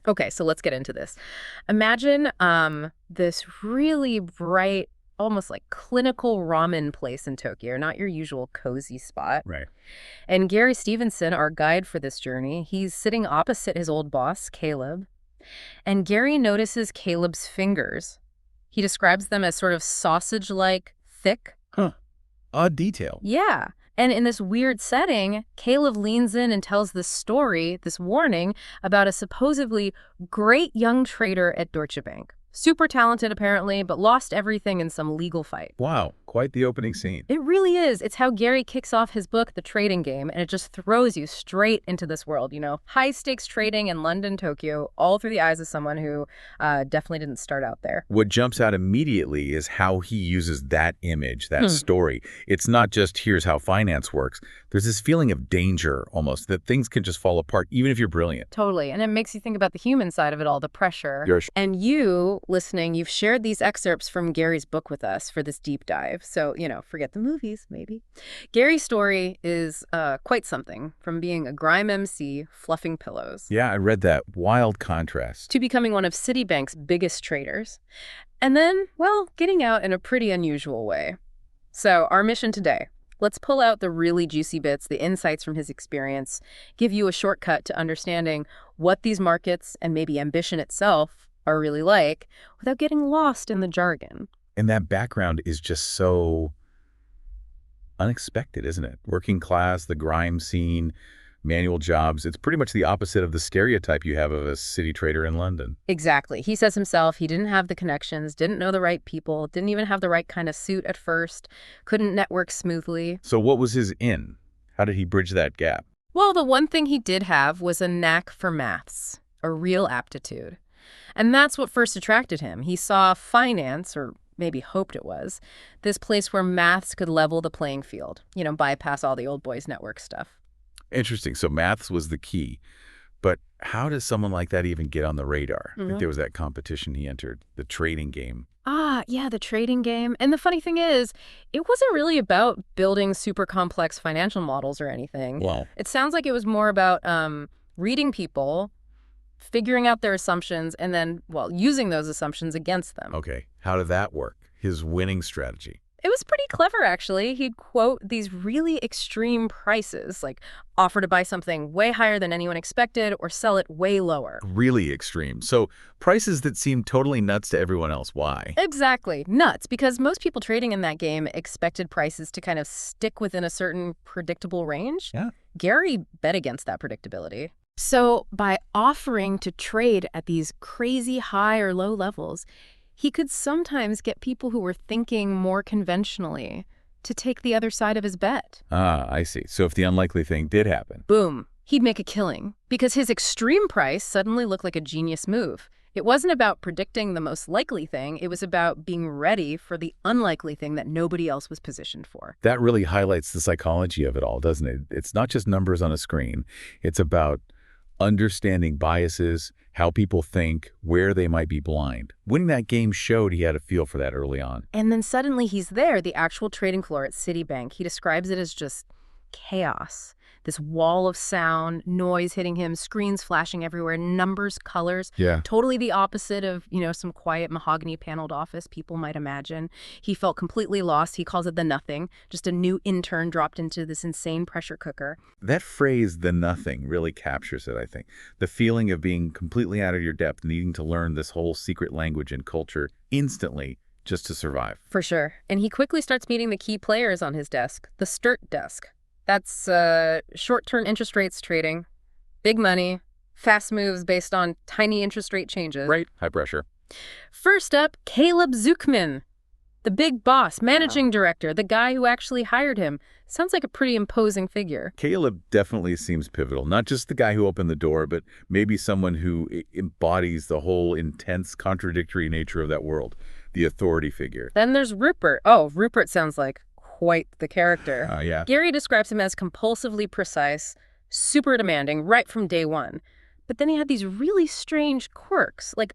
Okay, so let's get into this. Imagine this really bright, almost like clinical ramen place in Tokyo, not your usual cozy spot. Right. And Gary Stevenson, our guide for this journey, he's sitting opposite his old boss, Caleb. And Gary notices Caleb's fingers. He describes them as sort of sausage-like thick. Huh. Odd detail. Yeah. And in this weird setting, Caleb leans in and tells this story, this warning, about a supposedly great young trader at Deutsche Bank. Super talented, apparently, but lost everything in some legal fight. Wow, quite the opening scene. It really is. It's how Gary kicks off his book, The Trading Game, and it just throws you straight into this world, high-stakes trading in London, Tokyo, all through the eyes of someone who definitely didn't start out there. What jumps out immediately is how he uses that image, that story. It's not just here's how finance works. There's this feeling of danger almost, that things can just fall apart even if you're brilliant. Totally. And it makes you think about the human side of it all, the pressure. Yes. And you, listening, you've shared these excerpts from Gary's book with us for this deep dive. So, forget the movies, maybe. Gary's story is quite something, from being a grime MC fluffing pillows. Yeah, I read that. Wild contrast. To becoming one of Citibank's biggest traders. And then, well, getting out in a pretty unusual way. So our mission today, let's pull out the really juicy bits, the insights from his experience, give you a shortcut to understanding what these markets and maybe ambition itself are really like without getting lost in the jargon. And that background is just so unexpected, isn't it? Working class, the grime scene, manual jobs. It's pretty much the opposite of the stereotype you have of a city trader in London. Exactly. He says himself he didn't have the connections, didn't know the right people, didn't even have the right kind of suit at first, couldn't network smoothly. So what was his in? How did he bridge that gap? Well, the one thing he did have was a knack for maths, a real aptitude. And that's what first attracted him. He saw finance, or maybe hoped it was, this place where maths could level the playing field, bypass all the old boys network stuff. Interesting. So maths was the key. But how does someone like that even get on the radar? Like there was that competition he entered, the trading game. Yeah, the trading game. And the funny thing is, it wasn't really about building super complex financial models or anything. Wow. It sounds like it was more about reading people, figuring out their assumptions, and then, well, using those assumptions against them. Okay. How did that work? His winning strategy. It was pretty clever, actually. He'd quote these really extreme prices, like offer to buy something way higher than anyone expected or sell it way lower. Really extreme. So prices that seem totally nuts to everyone else. Why? Exactly. Nuts, because most people trading in that game expected prices to kind of stick within a certain predictable range. Yeah. Gary bet against that predictability. So by offering to trade at these crazy high or low levels, he could sometimes get people who were thinking more conventionally to take the other side of his bet. I see. So if the unlikely thing did happen. Boom. He'd make a killing because his extreme price suddenly looked like a genius move. It wasn't about predicting the most likely thing. It was about being ready for the unlikely thing that nobody else was positioned for. That really highlights the psychology of it all, doesn't it? It's not just numbers on a screen. It's about understanding biases, how people think, where they might be blind. Winning that game showed he had a feel for that early on. And then suddenly he's there, the actual trading floor at Citibank. He describes it as just chaos. This wall of sound, noise hitting him, screens flashing everywhere, numbers, colors. Yeah. Totally the opposite of, some quiet mahogany paneled office people might imagine. He felt completely lost. He calls it the nothing, just a new intern dropped into this insane pressure cooker. That phrase, the nothing, really captures it, I think. The feeling of being completely out of your depth, needing to learn this whole secret language and culture instantly just to survive. For sure. And he quickly starts meeting the key players on his desk, the Sturt desk. That's short-term interest rates trading, big money, fast moves based on tiny interest rate changes. Right. High pressure. First up, Caleb Zuckman, the big boss, managing director, the guy who actually hired him. Sounds like a pretty imposing figure. Caleb definitely seems pivotal. Not just the guy who opened the door, but maybe someone who embodies the whole intense, contradictory nature of that world, the authority figure. Then there's Rupert. Oh, Rupert sounds like quite the character. Yeah. Gary describes him as compulsively precise, super demanding right from day one. But then he had these really strange quirks, like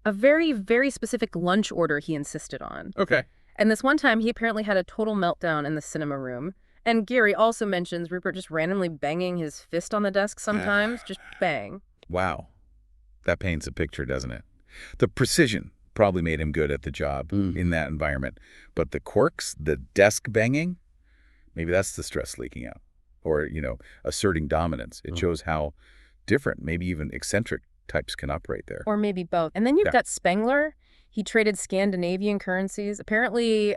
a very, very specific lunch order he insisted on. Okay. And this one time, he apparently had a total meltdown in the cinema room. And Gary also mentions Rupert just randomly banging his fist on the desk sometimes, just bang. Wow. That paints a picture, doesn't it? The precision probably made him good at the job in that environment. But the quirks, the desk banging, maybe that's the stress leaking out. Or, asserting dominance. It shows how different, maybe even eccentric types can operate there. Or maybe both. And then you've Yeah. got Spengler. He traded Scandinavian currencies. Apparently,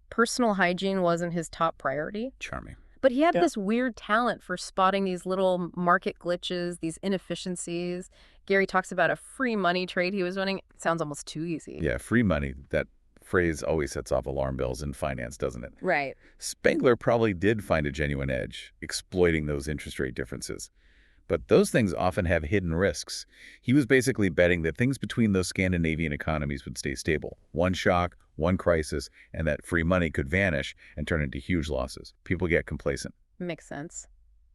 personal hygiene wasn't his top priority. Charming. But he had Yeah. this weird talent for spotting these little market glitches, these inefficiencies. Gary talks about a free money trade he was running. It sounds almost too easy. Yeah, free money. That phrase always sets off alarm bells in finance, doesn't it? Right. Spengler probably did find a genuine edge, exploiting those interest rate differences. But those things often have hidden risks. He was basically betting that things between those Scandinavian economies would stay stable. One shock, one crisis, and that free money could vanish and turn into huge losses. People get complacent. Makes sense.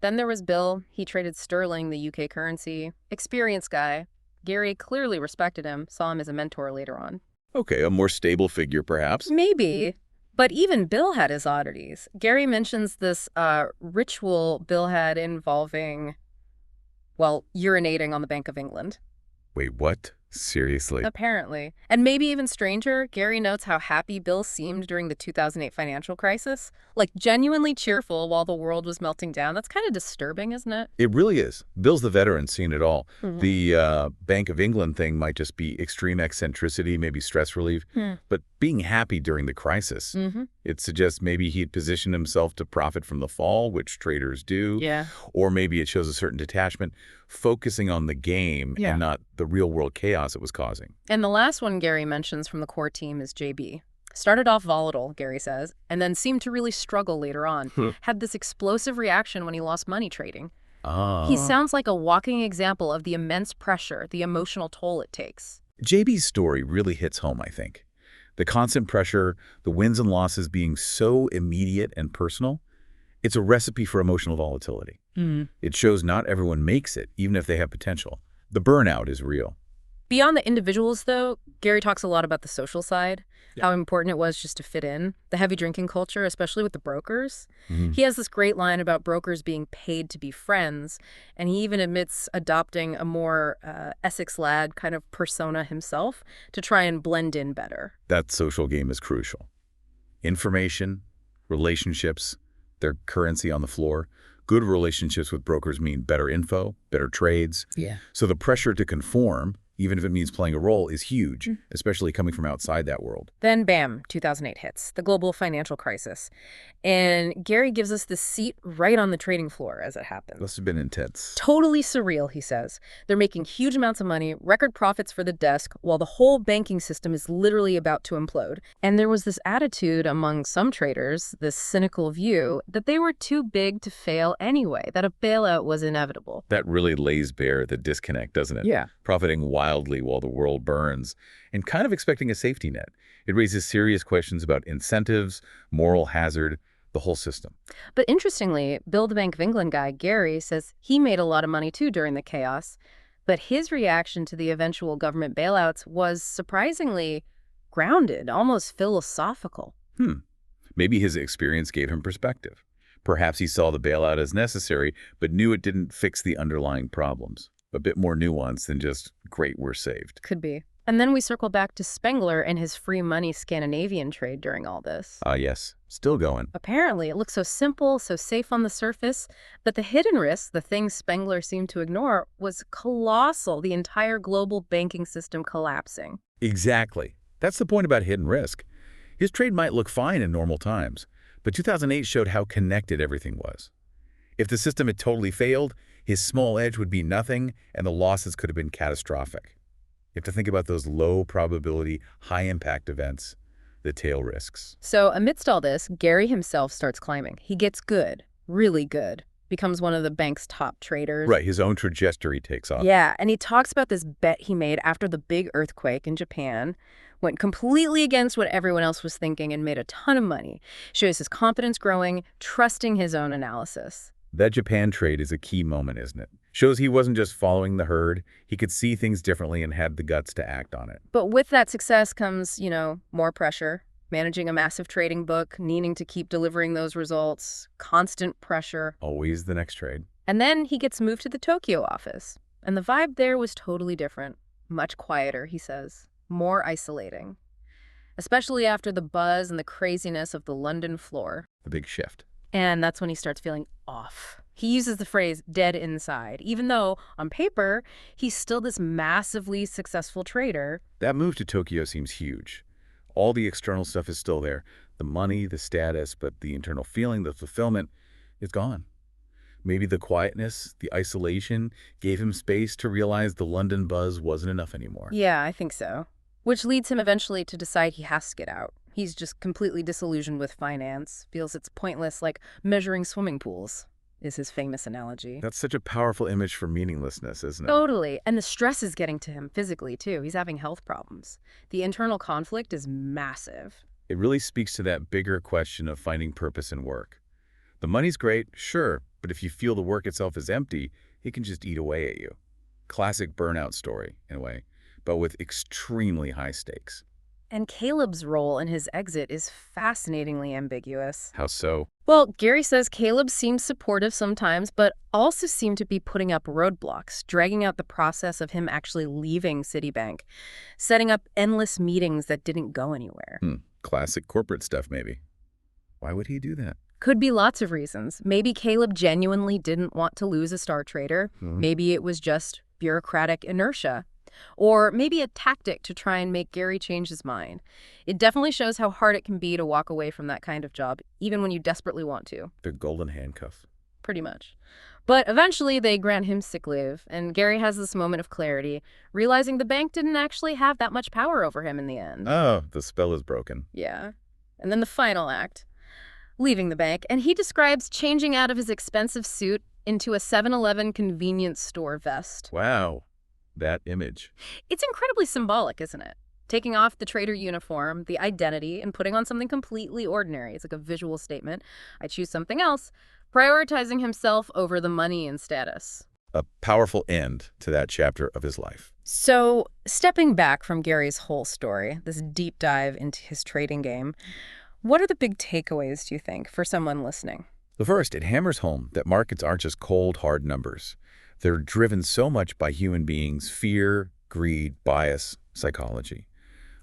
Then there was Bill. He traded sterling, the UK currency. Experienced guy. Gary clearly respected him, saw him as a mentor later on. Okay, a more stable figure, perhaps. Maybe. But even Bill had his oddities. Gary mentions this ritual Bill had involving, well, urinating on the Bank of England. Wait, what? Seriously? Apparently. And maybe even stranger, Gary notes how happy Bill seemed during the 2008 financial crisis. Like, genuinely cheerful while the world was melting down. That's kind of disturbing, isn't it? It really is. Bill's the veteran, seen it all. Mhm. The Bank of England thing might just be extreme eccentricity, maybe stress relief. But being happy during the crisis, it suggests maybe he'd positioned himself to profit from the fall, which traders do. Yeah. Or maybe it shows a certain detachment, focusing on the game Yeah. and not the real-world chaos it was causing. And the last one Gary mentions from the core team is JB. Started off volatile, Gary says, and then seemed to really struggle later on. Had this explosive reaction when he lost money trading. Ah. He sounds like a walking example of the immense pressure, the emotional toll it takes. JB's story really hits home, I think. The constant pressure, the wins and losses being so immediate and personal, it's a recipe for emotional volatility. It shows not everyone makes it, even if they have potential. The burnout is real. Beyond the individuals, though, Gary talks a lot about the social side, how important it was just to fit in, the heavy drinking culture, especially with the brokers. He has this great line about brokers being paid to be friends, and he even admits adopting a more Essex lad kind of persona himself to try and blend in better. That social game is crucial. Information, relationships, their currency on the floor. Good relationships with brokers mean better info, better trades. Yeah. So the pressure to conform, even if it means playing a role, is huge, especially coming from outside that world. Then, bam, 2008 hits, the global financial crisis. And Gary gives us the seat right on the trading floor as it happens. Must have been intense. Totally surreal, he says. They're making huge amounts of money, record profits for the desk, while the whole banking system is literally about to implode. And there was this attitude among some traders, this cynical view, that they were too big to fail anyway, that a bailout was inevitable. That really lays bare the disconnect, doesn't it? Yeah. Profiting wildly while the world burns and kind of expecting a safety net. It raises serious questions about incentives, moral hazard, the whole system. But interestingly, Bill, the Bank of England guy, Gary, says he made a lot of money too during the chaos. But his reaction to the eventual government bailouts was surprisingly grounded, almost philosophical. Maybe his experience gave him perspective. Perhaps he saw the bailout as necessary, but knew it didn't fix the underlying problems. A bit more nuanced than just, great, we're saved. Could be. And then we circle back to Spengler and his free money Scandinavian trade during all this. Yes, still going. Apparently, it looks so simple, so safe on the surface, but the hidden risk, the thing Spengler seemed to ignore, was colossal, the entire global banking system collapsing. Exactly. That's the point about hidden risk. His trade might look fine in normal times, but 2008 showed how connected everything was. If the system had totally failed, his small edge would be nothing, and the losses could have been catastrophic. You have to think about those low-probability, high-impact events, the tail risks. So amidst all this, Gary himself starts climbing. He gets good, really good, becomes one of the bank's top traders. Right, his own trajectory takes off. Yeah, and he talks about this bet he made after the big earthquake in Japan, went completely against what everyone else was thinking and made a ton of money. Shows his confidence growing, trusting his own analysis. That Japan trade is a key moment, isn't it? Shows he wasn't just following the herd. He could see things differently and had the guts to act on it. But with that success comes, more pressure. Managing a massive trading book, needing to keep delivering those results, constant pressure. Always the next trade. And then he gets moved to the Tokyo office. And the vibe there was totally different. Much quieter, he says. More isolating. Especially after the buzz and the craziness of the London floor. The big shift. And that's when he starts feeling off. He uses the phrase dead inside, even though, on paper, he's still this massively successful trader. That move to Tokyo seems huge. All the external stuff is still there. The money, the status, but the internal feeling, the fulfillment, is gone. Maybe the quietness, the isolation, gave him space to realize the London buzz wasn't enough anymore. Yeah, I think so. Which leads him eventually to decide he has to get out. He's just completely disillusioned with finance, feels it's pointless, like measuring swimming pools, is his famous analogy. That's such a powerful image for meaninglessness, isn't it? Totally. And the stress is getting to him physically, too. He's having health problems. The internal conflict is massive. It really speaks to that bigger question of finding purpose in work. The money's great, sure, but if you feel the work itself is empty, it can just eat away at you. Classic burnout story, in a way, but with extremely high stakes. And Caleb's role in his exit is fascinatingly ambiguous. How so? Well, Gary says Caleb seems supportive sometimes, but also seemed to be putting up roadblocks, dragging out the process of him actually leaving Citibank, setting up endless meetings that didn't go anywhere. Classic corporate stuff, maybe. Why would he do that? Could be lots of reasons. Maybe Caleb genuinely didn't want to lose a star trader. Maybe it was just bureaucratic inertia. Or maybe a tactic to try and make Gary change his mind. It definitely shows how hard it can be to walk away from that kind of job, even when you desperately want to. The golden handcuff. Pretty much. But eventually they grant him sick leave, and Gary has this moment of clarity, realizing the bank didn't actually have that much power over him in the end. Oh, the spell is broken. Yeah. And then the final act, leaving the bank, and he describes changing out of his expensive suit into a 7-Eleven convenience store vest. Wow. That image. It's incredibly symbolic, isn't it? Taking off the trader uniform, the identity, and putting on something completely ordinary. It's like a visual statement. I choose something else, prioritizing himself over the money and status. A powerful end to that chapter of his life. So, stepping back from Gary's whole story, this deep dive into his trading game, what are the big takeaways, do you think, for someone listening? The first, it hammers home that markets aren't just cold, hard numbers. They're driven so much by human beings' fear, greed, bias, psychology.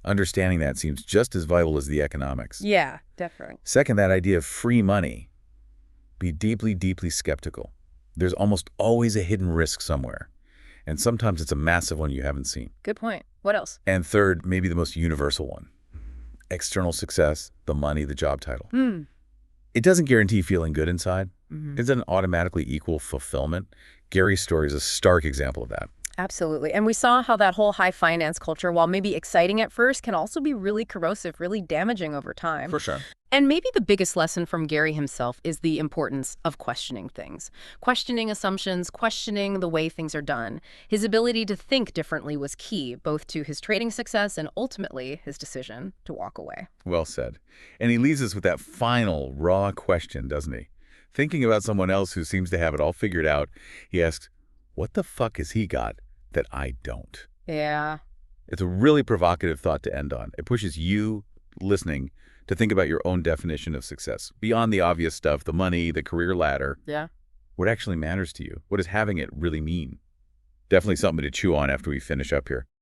Understanding that seems just as vital as the economics. Yeah, definitely. Second, that idea of free money. Be deeply, deeply skeptical. There's almost always a hidden risk somewhere. And sometimes it's a massive one you haven't seen. Good point. What else? And third, maybe the most universal one. External success, the money, the job title. It doesn't guarantee feeling good inside. It doesn't automatically equal fulfillment. Gary's story is a stark example of that. Absolutely. And we saw how that whole high finance culture, while maybe exciting at first, can also be really corrosive, really damaging over time. For sure. And maybe the biggest lesson from Gary himself is the importance of questioning things. Questioning assumptions, questioning the way things are done. His ability to think differently was key, both to his trading success and ultimately his decision to walk away. Well said. And he leaves us with that final, raw question, doesn't he? Thinking about someone else who seems to have it all figured out, he asks, what the fuck has he got that I don't? Yeah. It's a really provocative thought to end on. It pushes you, listening, to think about your own definition of success. Beyond the obvious stuff, the money, the career ladder. Yeah. What actually matters to you? What does having it really mean? Definitely something to chew on after we finish up here.